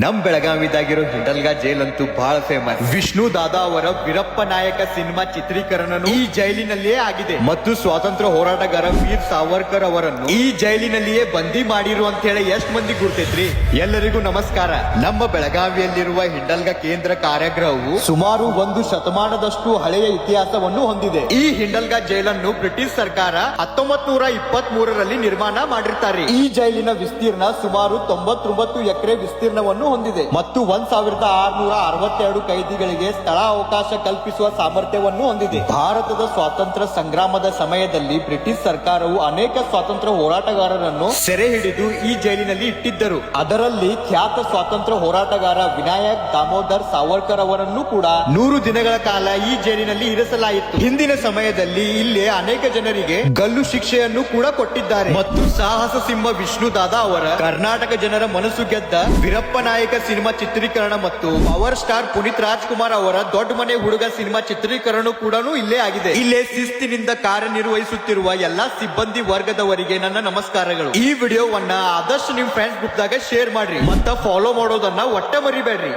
ನಮ್ ಬೆಳಗಾವಿದಾಗಿರೋ ಹಿಂಡಲ್ಗಾ ಜೈಲ್ ಅಂತೂ ಬಹಳ ಫೇಮಸ್. ವಿಷ್ಣು ದಾದಾ ಅವರ ವೀರಪ್ಪ ನಾಯಕ ಸಿನಿಮಾ ಚಿತ್ರೀಕರಣ ಈ ಜೈಲಿನಲ್ಲಿಯೇ ಆಗಿದೆ ಮತ್ತು ಸ್ವಾತಂತ್ರ್ಯ ಹೋರಾಟಗಾರ ವೀರ್ ಸಾವರ್ಕರ್ ಅವರನ್ನು ಈ ಜೈಲಿನಲ್ಲಿಯೇ ಬಂದಿ ಮಾಡಿರು ಅಂತ ಹೇಳಿ ಎಷ್ಟ್ ಮಂದಿ ಗುರ್ತೈತ್ರಿ. ಎಲ್ಲರಿಗೂ ನಮಸ್ಕಾರ. ನಮ್ಮ ಬೆಳಗಾವಿಯಲ್ಲಿರುವ ಹಿಂಡಲ್ಗಾ ಕೇಂದ್ರ ಕಾರಾಗೃಹವು ಸುಮಾರು 1 ಶತಮಾನದಷ್ಟು ಹಳೆಯ ಇತಿಹಾಸವನ್ನು ಹೊಂದಿದೆ. ಈ ಹಿಂಡಲ್ಗಾ ಜೈಲನ್ನು ಬ್ರಿಟಿಷ್ ಸರ್ಕಾರ 1923ರಲ್ಲಿ ನಿರ್ಮಾಣ ಮಾಡಿರ್ತಾರೆ. ಈ ಜೈಲಿನ ವಿಸ್ತೀರ್ಣ ಸುಮಾರು 99 ಎಕರೆ ವಿಸ್ತೀರ್ಣವನ್ನು ಹೊಂದಿದೆ ಮತ್ತು 1662 ಕೈದಿಗಳಿಗೆ ಸ್ಥಳ ಅವಕಾಶ ಕಲ್ಪಿಸುವ ಸಾಮರ್ಥ್ಯವನ್ನು ಹೊಂದಿದೆ. ಭಾರತದ ಸ್ವಾತಂತ್ರ್ಯ ಸಂಗ್ರಾಮದ ಸಮಯದಲ್ಲಿ ಬ್ರಿಟಿಷ್ ಸರ್ಕಾರವು ಅನೇಕ ಸ್ವಾತಂತ್ರ್ಯ ಹೋರಾಟಗಾರರನ್ನು ಸೆರೆ ಹಿಡಿದು ಈ ಜೈಲಿನಲ್ಲಿ ಇಟ್ಟಿದ್ದರು. ಅದರಲ್ಲಿ ಖ್ಯಾತ ಸ್ವಾತಂತ್ರ್ಯ ಹೋರಾಟಗಾರ ವಿನಾಯಕ್ ದಾಮೋದರ್ ಸಾವರ್ಕರ್ ಅವರನ್ನು ಕೂಡ 100 ದಿನಗಳ ಕಾಲ ಈ ಜೈಲಿನಲ್ಲಿ ಇರಿಸಲಾಯಿತು. ಹಿಂದಿನ ಸಮಯದಲ್ಲಿ ಇಲ್ಲಿ ಅನೇಕ ಜನರಿಗೆ ಗಲ್ಲು ಶಿಕ್ಷೆಯನ್ನು ಕೂಡ ಕೊಟ್ಟಿದ್ದಾರೆ ಮತ್ತು ಸಾಹಸ ಸಿಂಹ ವಿಷ್ಣು ದಾದಾ ಅವರ ಕರ್ನಾಟಕ ಜನರ ಮನಸ್ಸು ಗೆದ್ದ ವೀರಪ್ಪ ನಾಯಕ ಸಿನಿಮಾ ಚಿತ್ರೀಕರಣ ಮತ್ತು ಪವರ್ ಸ್ಟಾರ್ ಪುನೀತ್ ರಾಜ್ಕುಮಾರ್ ಅವರ ದೊಡ್ಡ ಮನೆ ಹುಡುಗ ಸಿನಿಮಾ ಚಿತ್ರೀಕರಣ ಕೂಡ ಇಲ್ಲೇ ಆಗಿದೆ. ಇಲ್ಲೇ ಶಿಸ್ತಿನಿಂದ ಕಾರ್ಯನಿರ್ವಹಿಸುತ್ತಿರುವ ಎಲ್ಲಾ ಸಿಬ್ಬಂದಿ ವರ್ಗದವರಿಗೆ ನನ್ನ ನಮಸ್ಕಾರಗಳು. ಈ ವಿಡಿಯೋವನ್ನ ಆದಷ್ಟು ನಿಮ್ ಫ್ರೆಂಡ್ಸ್ ಗ್ರೂಪ್ ದಾಗ ಶೇರ್ ಮಾಡ್ರಿ ಮತ್ತು ಫಾಲೋ ಮಾಡೋದನ್ನ ಒಟ್ಟ ಮರಿಬೇಡ್ರಿ.